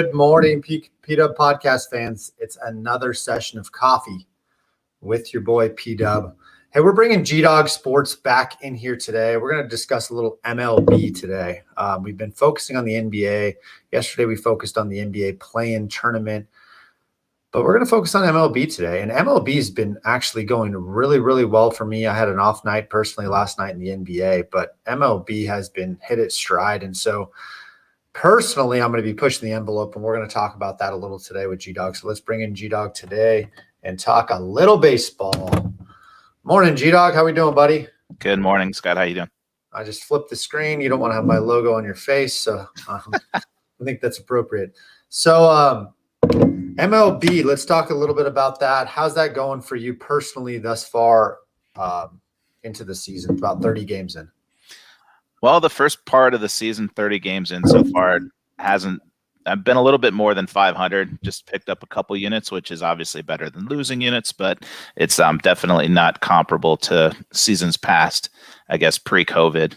Good morning, P-Dub podcast fans. It's another session of coffee with your boy P-Dub. Hey, we're bringing Gdogsports back in here today. We're going to discuss a little MLB today. We've been focusing on the NBA. Yesterday, we focused on the NBA play-in tournament. But we're going to focus on MLB today. And MLB has been actually going really, really well for me. I had an off night personally last night in the NBA, but MLB has been hit its stride. And so personally, I'm going to be pushing the envelope, and we're going to talk about that a little today with G-Dog. So let's bring in G-Dog today and talk a little baseball. Morning, G-Dog. How we doing, buddy? Good morning, Scott. How you doing? I just flipped the screen. You don't want to have my logo on your face, so I think that's appropriate. So MLB, let's talk a little bit about that. How's that going for you personally thus far into the season, about 30 games in? Well, the first part of the season, 30 games in so far, I've been a little bit more than 500, just picked up a couple units, which is obviously better than losing units, but it's definitely not comparable to seasons past, I guess, pre-COVID.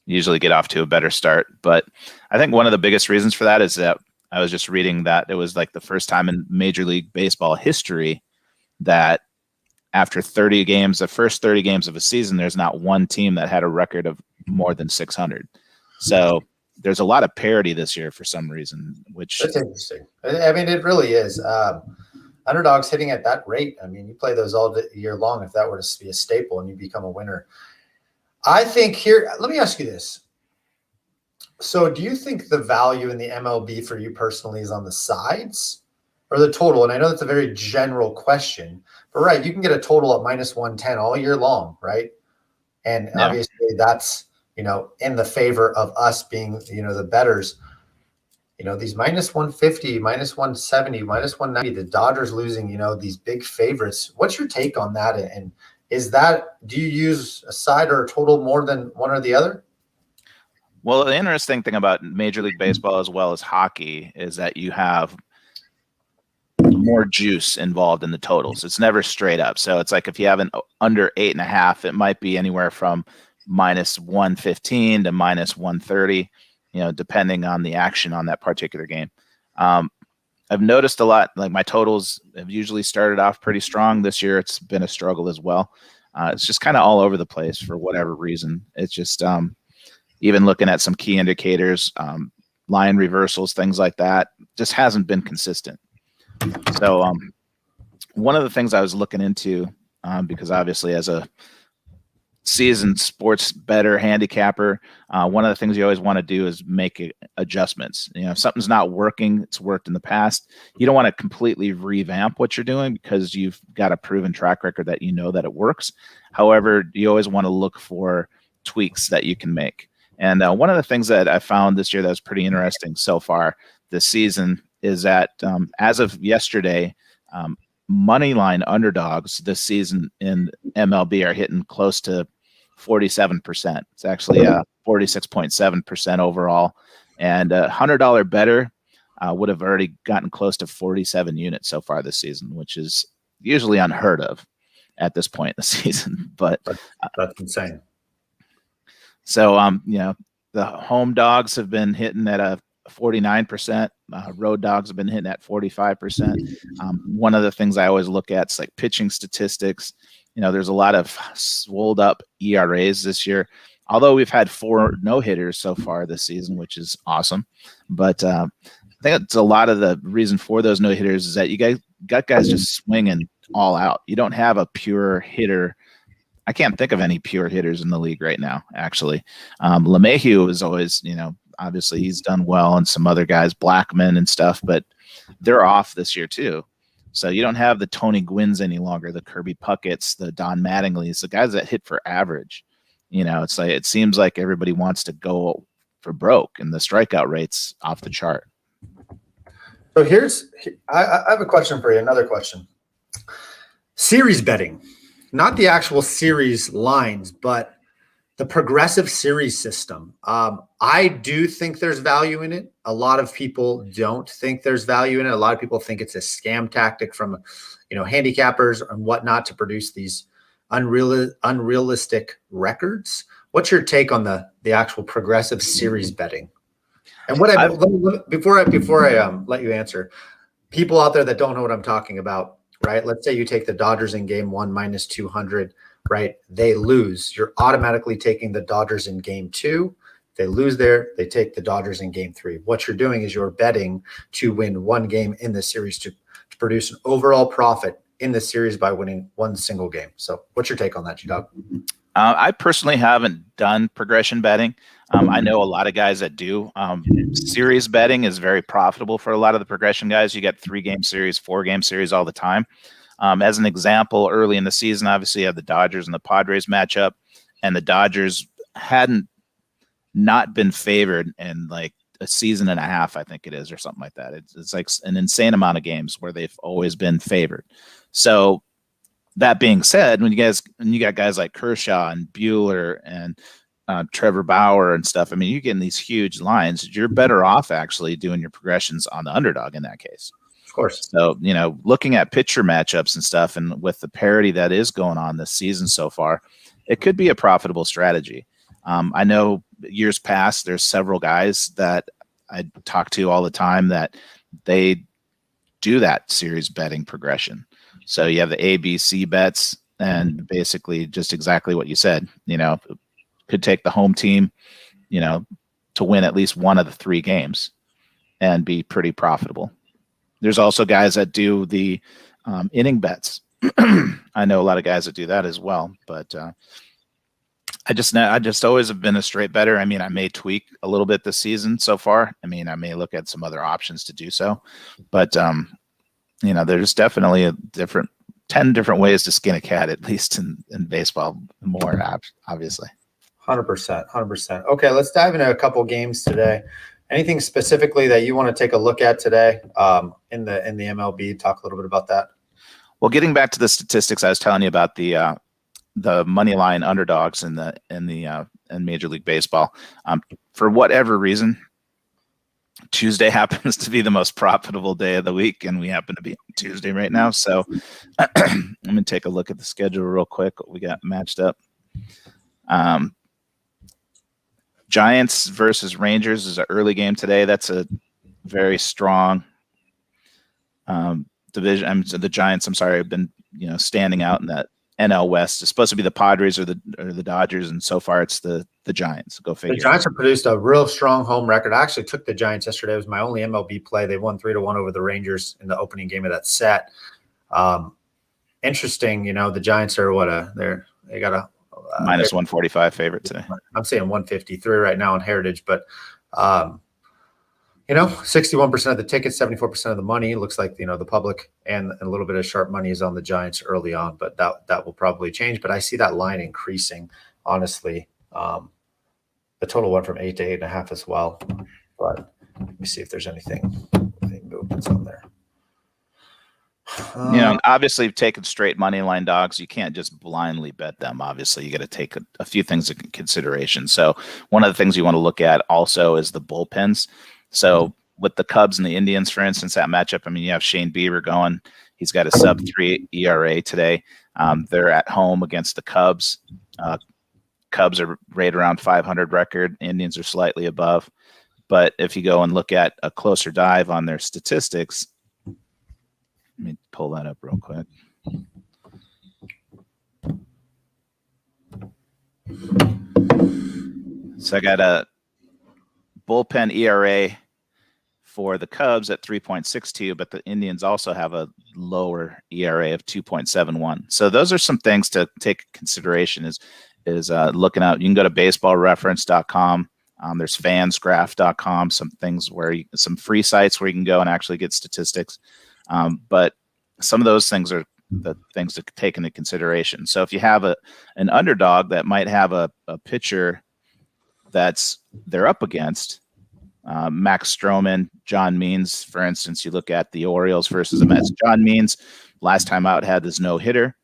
Usually get off to a better start. But I think one of the biggest reasons for that is that I was just reading that it was like the first time in Major League Baseball history that after 30 games, the first 30 games of a season, there's not one team that had a record of more than 600. So there's a lot of parity this year for some reason, which that's interesting. I mean, it really is. Underdogs hitting at that rate. I mean, you play those all year long. If that were to be a staple and you become a winner, I think here, let me ask you this. So do you think the value in the MLB for you personally is on the sides or the total? And I know that's a very general question, but right, you can get a total at minus 110 all year long, right? And obviously that's, in the favor of us being, the bettors. These minus 150, minus 170, minus 190, the Dodgers losing, these big favorites. What's your take on that? And do you use a side or a total more than one or the other? Well, the interesting thing about Major League Baseball as well as hockey is that you have more juice involved in the totals. It's never straight up. So it's like if you have an under 8.5, it might be anywhere from minus 115 to minus 130, depending on the action on that particular game. I've noticed a lot, like my totals have usually started off pretty strong. This year, it's been a struggle as well. It's just kind of all over the place for whatever reason. It's just even looking at some key indicators, line reversals, things like that, just hasn't been consistent. So one of the things I was looking into, because obviously as a seasoned sports bettor handicapper, one of the things you always want to do is make adjustments. If something's not working, it's worked in the past. You don't want to completely revamp what you're doing because you've got a proven track record that that it works. However, you always want to look for tweaks that you can make. And one of the things that I found this year that was pretty interesting so far this season is that as of yesterday, money line underdogs this season in MLB are hitting close to 47%. It's actually 46.7% overall. And $100 better would have already gotten close to 47 units so far this season, which is usually unheard of at this point in the season. But that's insane. So, the home dogs have been hitting at a 49%. Road dogs have been hitting at 45%. One of the things I always look at is like pitching statistics. There's a lot of swolled up ERAs this year, although we've had 4 no-hitters so far this season, which is awesome. But I think it's a lot of the reason for those no-hitters is that you got guys just swinging all out. You don't have a pure hitter. I can't think of any pure hitters in the league right now, actually. LeMahieu is always, obviously he's done well, and some other guys, Blackman and stuff, but they're off this year too. So you don't have the Tony Gwynns any longer, the Kirby Puckett's, the Don Mattingly's, the guys that hit for average. It's like it seems like everybody wants to go for broke, and the strikeout rate's off the chart. So I have a question for you, another question. Series betting. Not the actual series lines, but the progressive series system. I do think there's value in it. A lot of people don't think there's value in it. A lot of people think it's a scam tactic from, handicappers and whatnot to produce these unrealistic records. What's your take on the actual progressive series betting? And before I let you answer, people out there that don't know what I'm talking about, right? Let's say you take the Dodgers in game 1 minus 200, right? They lose. You're automatically taking the Dodgers in game 2. They lose there. They take the Dodgers in game 3. What you're doing is you're betting to win one game in the series to produce an overall profit in the series by winning one single game. So what's your take on that, Gdog? I personally haven't done progression betting. I know a lot of guys that do. Series betting is very profitable for a lot of the progression guys. You get 3-game series, 4-game series all the time. As an example, early in the season, obviously you have the Dodgers and the Padres matchup, and the Dodgers hadn't not been favored in like a season and a half, I think it is, or something like that. It's like an insane amount of games where they've always been favored. So that being said, when you got guys like Kershaw and Bueller and Trevor Bauer and stuff, I mean, you're getting these huge lines. You're better off actually doing your progressions on the underdog in that case. Of course. So, looking at pitcher matchups and stuff, and with the parity that is going on this season so far, it could be a profitable strategy. I know years past, there's several guys that I talk to all the time that they do that series betting progression. So you have the ABC bets, and basically just exactly what you said, could take the home team, to win at least one of the 3 games and be pretty profitable. There's also guys that do the inning bets. I know a lot of guys that do that as well, but I just always have been a straight better. I mean, I may tweak a little bit this season so far. I mean, I may look at some other options to do so, but there's definitely 10 different ways to skin a cat, at least in baseball, more obviously. 100%. Okay, let's dive into a couple games today. Anything specifically that you want to take a look at today in the MLB? Talk a little bit about that. Well, getting back to the statistics, I was telling you about the money line underdogs in Major League Baseball. For whatever reason, Tuesday happens to be the most profitable day of the week, and we happen to be on Tuesday right now. So I'm going to take a look at the schedule real quick, what we got matched up. Giants versus Rangers is an early game today. That's a very strong division. The Giants, have been standing out in that NL West. It's supposed to be the Padres or the Dodgers, and so far it's the Giants. Go figure. The Giants have produced a real strong home record. I actually took the Giants yesterday. It was my only MLB play. They won 3-1 over the Rangers in the opening game of that set. Interesting, the Giants are they got a minus 145 favorite today. I'm saying 153 right now on Heritage, but 61% of the tickets, 74% of the money. Looks like the public and a little bit of sharp money is on the Giants early on, but that will probably change. But I see that line increasing, honestly. The total went from 8 to 8.5 as well. But let me see if there's any movements on there. Obviously taking straight money line dogs, you can't just blindly bet them. Obviously, you got to take a few things into consideration. So one of the things you want to look at also is the bullpens. So with the Cubs and the Indians, for instance, that matchup, I mean, you have Shane Bieber going. He's got a sub-3 ERA today. They're at home against the Cubs. Cubs are right around 500 record. Indians are slightly above. But if you go and look at a closer dive on their statistics, let me pull that up real quick. So I got a bullpen ERA for the Cubs at 3.62, but the Indians also have a lower ERA of 2.71. So those are some things to take consideration is looking out. You can go to baseballreference.com. There's fansgraph.com, some things some free sites where you can go and actually get statistics. But some of those things are the things to take into consideration. So if you have an underdog that might have a pitcher they're up against, Max Stroman, John Means, for instance, you look at the Orioles versus the Mets. John Means, last time out, had this no-hitter.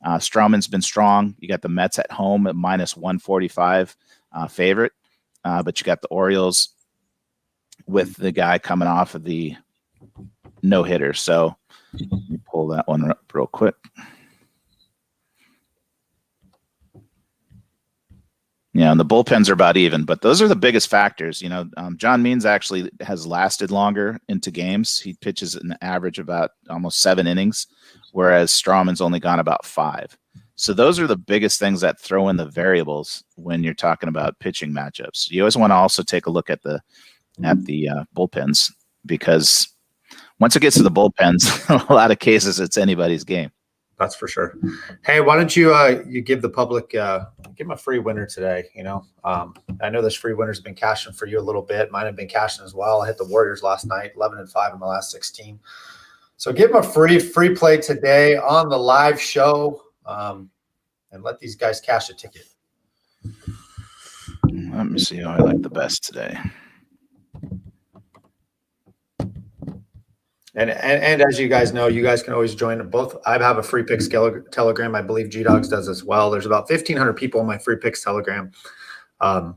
Stroman's been strong. You got the Mets at home at minus 145 favorite. But you got the Orioles with the guy coming off of the no-hitter. So let me pull that one up real quick. Yeah, and the bullpens are about even, but those are the biggest factors. John Means actually has lasted longer into games. He pitches an average about almost 7 innings, whereas Strawman's only gone about 5. So those are the biggest things that throw in the variables when you're talking about pitching matchups. You always want to also take a look at the bullpens, because once it gets to the bullpens, in a lot of cases, it's anybody's game. That's for sure. Hey, why don't you give the public give them a free winner today? I know those free winners have been cashing for you a little bit. Mine have been cashing as well. I hit the Warriors last night, 11-5 in my last 16. So give them a free play today on the live show, and let these guys cash a ticket. Let me see how I like the best today. And as you guys know, you guys can always join both. I have a free picks telegram. I believe Gdogs does as well. There's about 1,500 people in my free picks telegram. And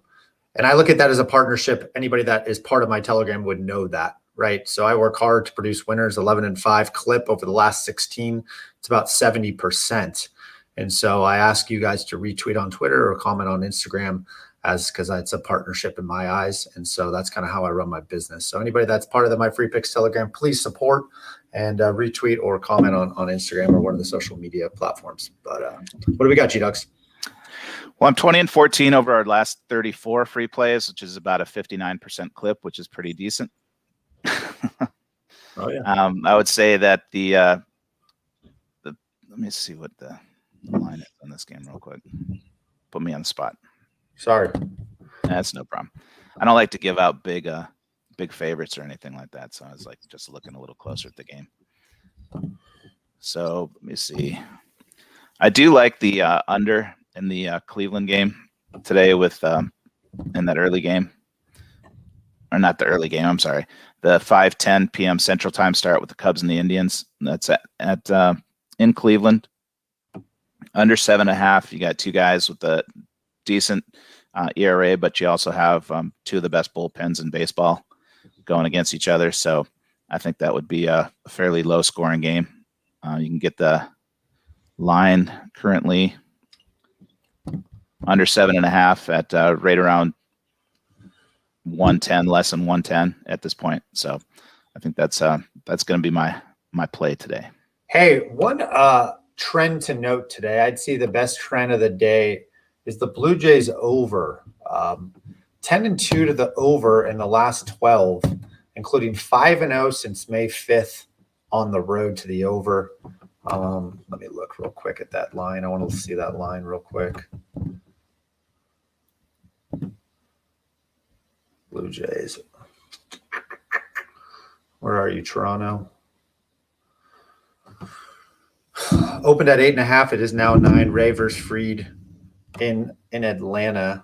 I look at that as a partnership. Anybody that is part of my telegram would know that, right? So I work hard to produce winners. 11-5 clip over the last 16. It's about 70%. And so I ask you guys to retweet on Twitter or comment on Instagram, because it's a partnership in my eyes. And so that's kind of how I run my business. So anybody that's part of my free picks telegram, please support and retweet or comment on Instagram or one of the social media platforms. But what do we got, Gdogs? Well, I'm 20-14 over our last 34 free plays, which is about a 59% clip, which is pretty decent. Oh yeah. I would say that the let me see what the line is on this game real quick. Put me on the spot. Sorry. That's no problem. I don't like to give out big favorites or anything like that. So I was just looking a little closer at the game. So let me see. I do like the under in the Cleveland game today with in that early game. Or not the early game, I'm sorry. The 5:10 p.m. Central Time start with the Cubs and the Indians. That's at in Cleveland. Under 7.5. You got two guys with the decent ERA, but you also have two of the best bullpens in baseball going against each other. So I think that would be a fairly low scoring game. You can get the line currently under 7.5 at right around 110, less than 110 at this point. So I think that's going to be my play today. Hey, one trend to note today, I'd see the best trend of the day is the Blue Jays over. 10-2 to the over in the last 12, including 5-0 since May 5th on the road to the over. Let me look real quick at that line. I want to see that line real quick. Blue Jays. Where are you, Toronto? Opened at 8.5. It is now 9. Ray versus Fried in Atlanta.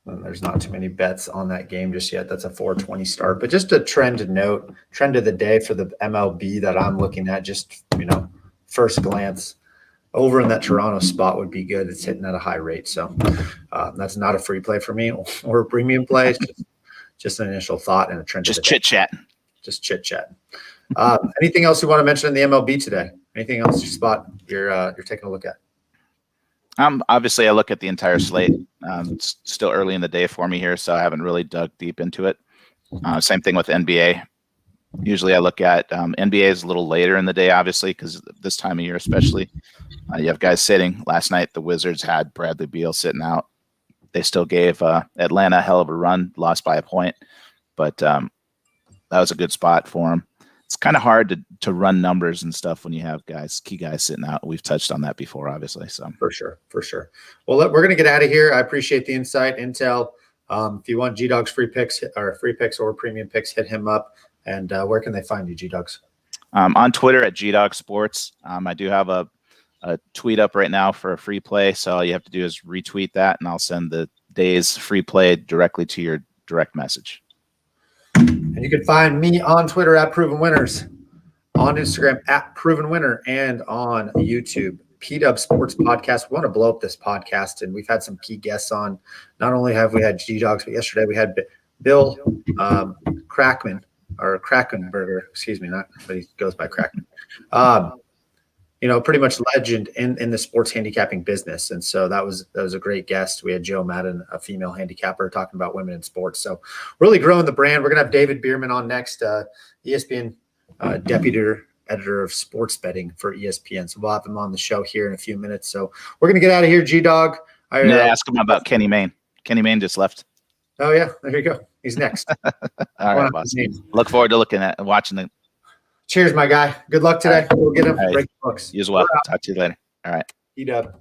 And there's not too many bets on that game just yet. That's a 4:20 start. But just a trend to note, trend of the day for the MLB that I'm looking at, just, first glance, over in that Toronto spot would be good. It's hitting at a high rate. So that's not a free play for me or a premium play. It's just an initial thought and a trend. Just chit-chat. Just chit-chat. Anything else you want to mention in the MLB today? Anything else you spot you're taking a look at? Obviously, I look at the entire slate. It's still early in the day for me here, so I haven't really dug deep into it. Same thing with NBA. Usually I look at NBA is a little later in the day, obviously, because this time of year especially. You have guys sitting. Last night, the Wizards had Bradley Beal sitting out. They still gave Atlanta a hell of a run, lost by a point. But that was a good spot for them. It's kind of hard to run numbers and stuff when you have key guys sitting out. We've touched on that before, obviously. So for sure. Well, we're going to get out of here. I appreciate the insight, intel. If you want Gdogs free picks or premium picks, hit him up. And where can they find you, Gdogs? On Twitter at Gdogsports. I do have a tweet up right now for a free play. So all you have to do is retweet that, and I'll send the day's free play directly to your direct message. And you can find me on Twitter at Proven Winners, on Instagram at Proven Winner, and on YouTube, Gdogsports Podcast. We want to blow up this podcast, and we've had some key guests on. Not only have we had Gdogs, but yesterday we had Bill Krakenberger, excuse me, but he goes by Kraken. pretty much legend in the sports handicapping business. And so that was a great guest. We had Joe Madden, a female handicapper, talking about women in sports. So really growing the brand. We're going to have David Bierman on next, ESPN deputy editor of sports betting for ESPN. So we'll have him on the show here in a few minutes. So we're going to get out of here, G-Dog. I'm going to ask him about Kenny Mayne. Kenny Mayne just left. Oh, yeah. There you go. He's next. All right, boss. Look forward to watching the. Cheers, my guy. Good luck today. We'll get him. Right. Break the books. You as well. Talk to you later. All right. E-Dub.